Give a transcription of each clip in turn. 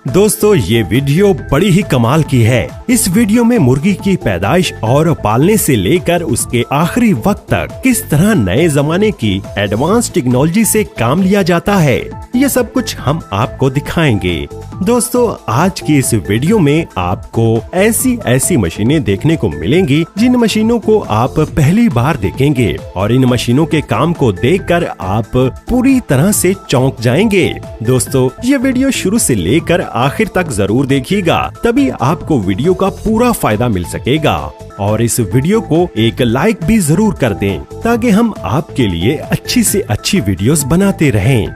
दोस्तों ये वीडियो बड़ी ही कमाल की है। इस वीडियो में मुर्गी की पैदाइश और पालने से लेकर उसके आखिरी वक्त तक किस तरह नए जमाने की एडवांस टेक्नोलॉजी से काम लिया जाता है, ये सब कुछ हम आपको दिखाएंगे। दोस्तों आज की इस वीडियो में आपको ऐसी मशीनें देखने को मिलेंगी जिन मशीनों को आप पहली बार देखेंगे और इन मशीनों के काम को देखकर आप पूरी तरह से चौंक जाएंगे। दोस्तों ये वीडियो शुरू से लेकर आखिर तक जरूर देखिएगा, तभी आपको वीडियो का पूरा फायदा मिल सकेगा। और इस वीडियो को एक लाइक भी जरूर कर दें ताकि हम आपके लिए अच्छी से अच्छी वीडियोस बनाते रहें।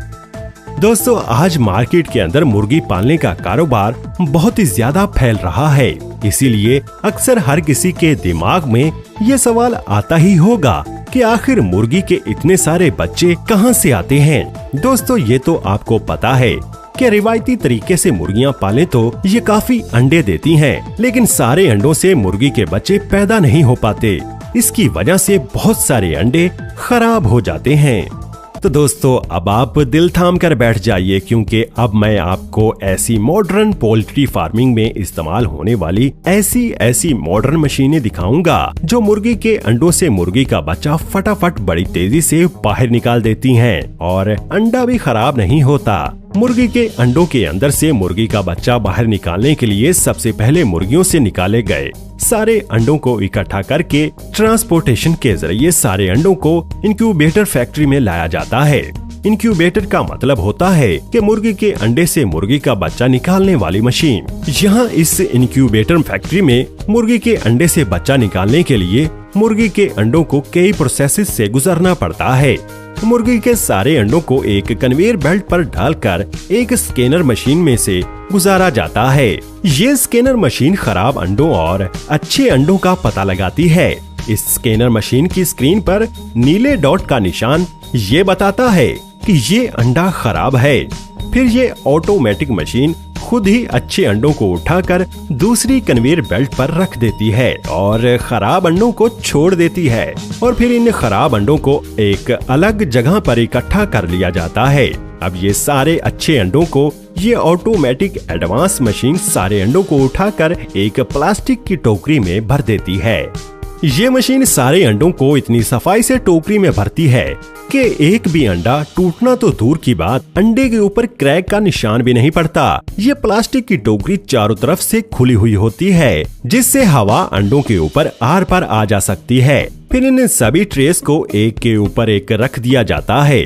दोस्तों आज मार्केट के अंदर मुर्गी पालने का कारोबार बहुत ही ज्यादा फैल रहा है, इसीलिए अक्सर हर किसी के दिमाग में ये सवाल आता ही होगा कि आखिर मुर्गी के इतने सारे बच्चे कहां से आते हैं। दोस्तों ये तो आपको पता है कि रिवायती तरीके से मुर्गियां पालें तो ये काफी अंडे देती हैं, लेकिन सारे अंडों से मुर्गी के बच्चे पैदा नहीं हो पाते। इसकी वजह से बहुत सारे अंडे खराब हो जाते हैं। तो दोस्तों अब आप दिल थाम कर बैठ जाइए, क्योंकि अब मैं आपको ऐसी मॉडर्न पोल्ट्री फार्मिंग में इस्तेमाल होने वाली ऐसी मॉडर्न मशीनें दिखाऊंगा जो मुर्गी के अंडों से मुर्गी का बच्चा फटाफट बड़ी तेजी से बाहर निकाल देती हैं और अंडा भी खराब नहीं होता। मुर्गी के अंडों के अंदर से मुर्गी का बच्चा बाहर निकालने के लिए सबसे पहले मुर्गियों से निकाले गए सारे अंडों को इकट्ठा करके ट्रांसपोर्टेशन के जरिए सारे अंडों को इंक्यूबेटर फैक्ट्री में लाया जाता है। इंक्यूबेटर का मतलब होता है कि मुर्गी के अंडे से मुर्गी का बच्चा निकालने वाली मशीन। यहाँ इस इंक्यूबेटर फैक्ट्री में मुर्गी के अंडे से बच्चा निकालने के लिए मुर्गी के अंडों को कई प्रोसेसेस से गुजरना पड़ता है। मुर्गी के सारे अंडों को एक कन्वेयर बेल्ट पर डालकर एक स्कैनर मशीन में से गुजारा जाता है। ये स्कैनर मशीन खराब अंडों और अच्छे अंडों का पता लगाती है। इस स्कैनर मशीन की स्क्रीन पर नीले डॉट का निशान ये बताता है कि ये अंडा खराब है। फिर ये ऑटोमेटिक मशीन खुद ही अच्छे अंडों को उठाकर दूसरी कन्वेयर बेल्ट पर रख देती है और खराब अंडों को छोड़ देती है और फिर इन खराब अंडों को एक अलग जगह पर इकट्ठा कर लिया जाता है। अब ये सारे अच्छे अंडों को ये ऑटोमेटिक एडवांस मशीन सारे अंडों को उठाकर एक प्लास्टिक की टोकरी में भर देती है। ये मशीन सारे अंडों को इतनी सफाई से टोकरी में भरती है कि एक भी अंडा टूटना तो दूर की बात, अंडे के ऊपर क्रैक का निशान भी नहीं पड़ता। ये प्लास्टिक की टोकरी चारों तरफ से खुली हुई होती है, जिससे हवा अंडों के ऊपर आर पार आ जा सकती है। फिर इन सभी ट्रेस को एक के ऊपर एक रख दिया जाता है।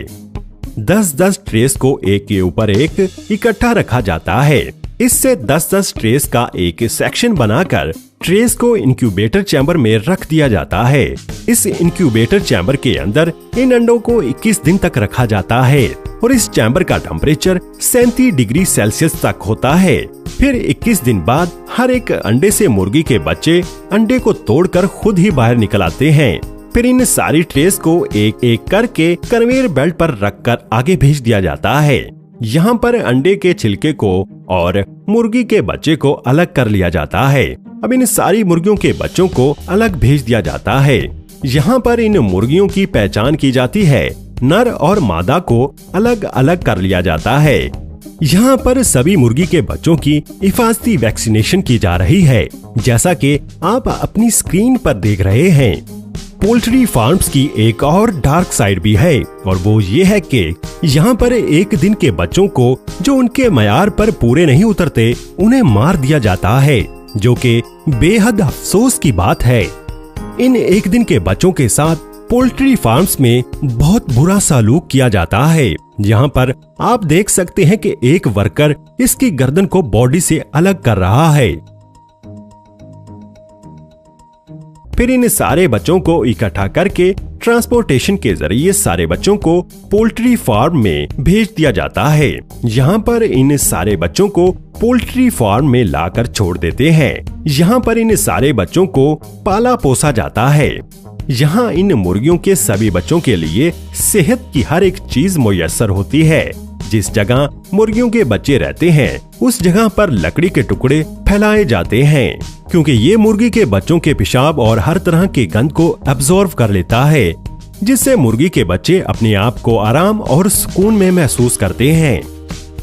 10-10 ट्रेस को एक के ऊपर एक इकट्ठा रखा जाता है। इससे 10-10 ट्रेस का एक सेक्शन बनाकर ट्रेस को इंक्यूबेटर चैम्बर में रख दिया जाता है। इस इंक्यूबेटर चैम्बर के अंदर इन अंडों को 21 दिन तक रखा जाता है और इस चैम्बर का टेम्परेचर 37 डिग्री सेल्सियस तक होता है। फिर 21 दिन बाद हर एक अंडे से मुर्गी के बच्चे अंडे को तोड़कर खुद ही बाहर निकल आते हैं। फिर इन सारी ट्रेस को एक एक करके कन्वेयर बेल्ट पर रखकर आगे भेज दिया जाता है। यहाँ पर अंडे के छिलके को और मुर्गी के बच्चे को अलग कर लिया जाता है। अब इन सारी मुर्गियों के बच्चों को अलग भेज दिया जाता है। यहाँ पर इन मुर्गियों की पहचान की जाती है। नर और मादा को अलग अलग कर लिया जाता है। यहाँ पर सभी मुर्गी के बच्चों की हिफाजती वैक्सीनेशन की जा रही है, जैसा कि आप अपनी स्क्रीन पर देख रहे हैं। पोल्ट्री फार्म्स की एक और डार्क साइड भी है और वो ये है कि यहाँ पर एक दिन के बच्चों को जो उनके मयार पर पूरे नहीं उतरते उन्हें मार दिया जाता है, जो कि बेहद अफसोस की बात है। इन एक दिन के बच्चों के साथ पोल्ट्री फार्म्स में बहुत बुरा सलूक किया जाता है। यहाँ पर आप देख सकते हैं कि एक वर्कर इसकी गर्दन को बॉडी से अलग कर रहा है। फिर इन सारे बच्चों को इकट्ठा करके ट्रांसपोर्टेशन के जरिए सारे बच्चों को पोल्ट्री फार्म में भेज दिया जाता है। यहाँ पर इन सारे बच्चों को पोल्ट्री फार्म में लाकर छोड़ देते हैं। यहाँ पर इन सारे बच्चों को पाला पोसा जाता है। यहाँ इन मुर्गियों के सभी बच्चों के लिए सेहत की हर एक चीज मुयस्सर होती है। जिस जगह मुर्गियों के बच्चे रहते हैं उस जगह पर लकड़ी के टुकड़े फैलाए जाते हैं, क्योंकि ये मुर्गी के बच्चों के पेशाब और हर तरह की गंध को एब्जॉर्ब कर लेता है, जिससे मुर्गी के बच्चे अपने आप को आराम और सुकून में महसूस करते हैं।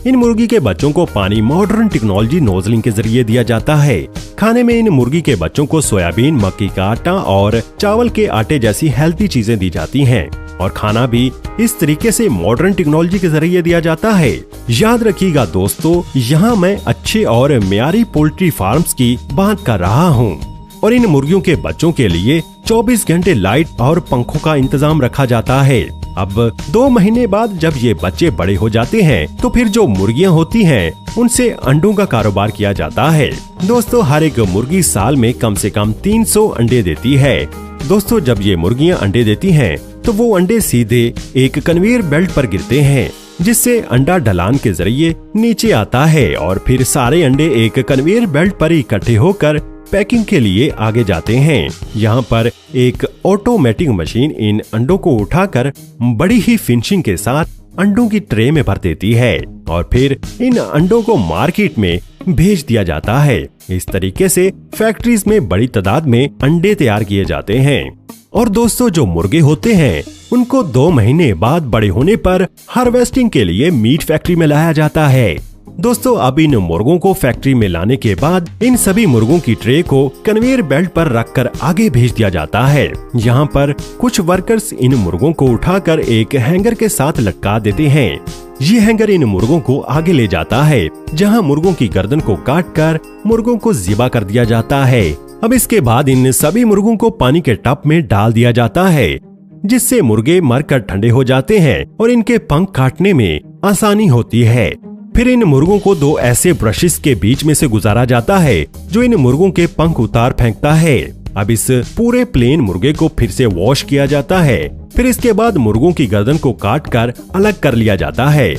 इन मुर्गी के बच्चों को पानी मॉडर्न टेक्नोलॉजी नोजलिंग के जरिए दिया जाता है। खाने में इन मुर्गी के बच्चों को सोयाबीन, मक्की का आटा और चावल के आटे जैसी हेल्थी चीजें दी जाती हैं और खाना भी इस तरीके से मॉडर्न टेक्नोलॉजी के जरिए दिया जाता है। याद रखिएगा दोस्तों, यहाँ मैं अच्छे और मियारी पोल्ट्री फार्म्स की बात कर रहा हूँ और इन मुर्गियों के बच्चों के लिए 24 घंटे लाइट और पंखों का इंतजाम रखा जाता है। अब 2 महीने बाद जब ये बच्चे बड़े हो जाते हैं तो फिर जो मुर्गियां होती हैं उनसे अंडों का कारोबार किया जाता है। दोस्तों, हर एक मुर्गी साल में कम से कम 300 अंडे देती है। दोस्तों, जब ये मुर्गियां अंडे देती हैं तो वो अंडे सीधे एक कन्वेयर बेल्ट पर गिरते हैं, जिससे अंडा ढलान के जरिए नीचे आता है और फिर सारे अंडे एक कन्वेयर बेल्ट पर इकट्ठे होकर पैकिंग के लिए आगे जाते हैं। यहाँ पर एक ऑटोमेटिक मशीन इन अंडों को उठाकर बड़ी ही फिनिशिंग के साथ अंडों की ट्रे में भर देती है और फिर इन अंडों को मार्केट में भेज दिया जाता है। इस तरीके से फैक्ट्रीज में बड़ी तादाद में अंडे तैयार किए जाते हैं। और दोस्तों, जो मुर्गे होते हैं उनको 2 महीने बाद बड़े होने पर हार्वेस्टिंग के लिए मीट फैक्ट्री में लाया जाता है। दोस्तों, अब इन मुर्गों को फैक्ट्री में लाने के बाद इन सभी मुर्गों की ट्रे को कन्वेयर बेल्ट पर रखकर आगे भेज दिया जाता है। यहाँ पर कुछ वर्कर्स इन मुर्गों को उठाकर एक हैंगर के साथ लटका देते हैं। ये हैंगर इन मुर्गों को आगे ले जाता है, जहाँ मुर्गों की गर्दन को काटकर मुर्गों को ज़िबा कर दिया जाता है। अब इसके बाद इन सभी मुर्गों को पानी के टब में डाल दिया जाता है, जिससे मुर्गे मरकर ठंडे हो जाते हैं और इनके पंख काटने में आसानी होती है। फिर इन मुर्गों को 2 ऐसे ब्रशेस के बीच में से गुजारा जाता है जो इन मुर्गों के पंख उतार फेंकता है। अब इस पूरे प्लेन मुर्गे को फिर से वॉश किया जाता है। फिर इसके बाद मुर्गों की गर्दन को काटकर अलग कर लिया जाता है।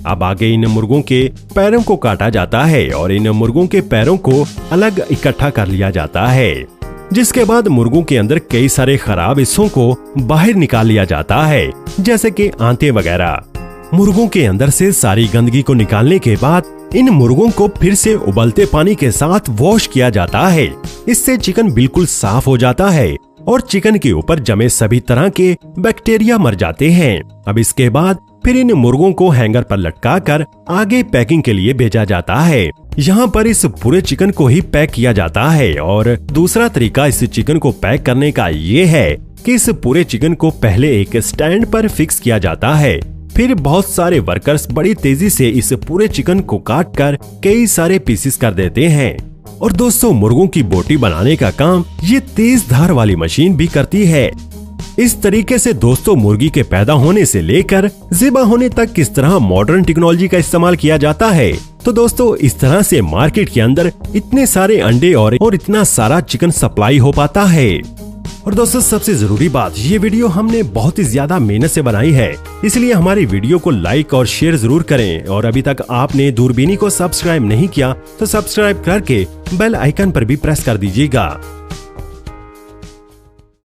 अब आगे इन मुर्गों के पैरों को काटा जाता है और इन मुर्गों के पैरों को अलग इकट्ठा कर लिया जाता है, जिसके बाद मुर्गों के अंदर कई सारे खराब हिस्सों को बाहर निकाल लिया जाता है, जैसे कि आंतें वगैरह। मुर्गों के अंदर से सारी गंदगी को निकालने के बाद इन मुर्गों को फिर से उबलते पानी के साथ वॉश किया जाता है। इससे चिकन बिल्कुल साफ हो जाता है और चिकन के ऊपर जमे सभी तरह के बैक्टीरिया मर जाते हैं। अब इसके बाद फिर इन मुर्गों को हैंगर पर लटकाकर आगे पैकिंग के लिए भेजा जाता है। यहाँ पर इस पूरे चिकन को ही पैक किया जाता है और दूसरा तरीका इस चिकन को पैक करने का ये है कि इस पूरे चिकन को पहले एक स्टैंड पर फिक्स किया जाता है। फिर बहुत सारे वर्कर्स बड़ी तेजी से इस पूरे चिकन को काटकर कई सारे पीसेस कर देते हैं। और दोस्तों, मुर्गों की बोटी बनाने का काम ये तेज धार वाली मशीन भी करती है। इस तरीके से दोस्तों, मुर्गी के पैदा होने से लेकर ज़िबा होने तक किस तरह मॉडर्न टेक्नोलॉजी का इस्तेमाल किया जाता है। तो दोस्तों, इस तरह से मार्केट के अंदर इतने सारे अंडे और इतना सारा चिकन सप्लाई हो पाता है। और दोस्तों, सबसे जरूरी बात, ये वीडियो हमने बहुत ही ज्यादा मेहनत से बनाई है, इसलिए हमारी वीडियो को लाइक और शेयर जरूर करें। और अभी तक आपने दूरबीनी को सब्सक्राइब नहीं किया तो सब्सक्राइब करके बेल आइकन पर भी प्रेस कर दीजिएगा।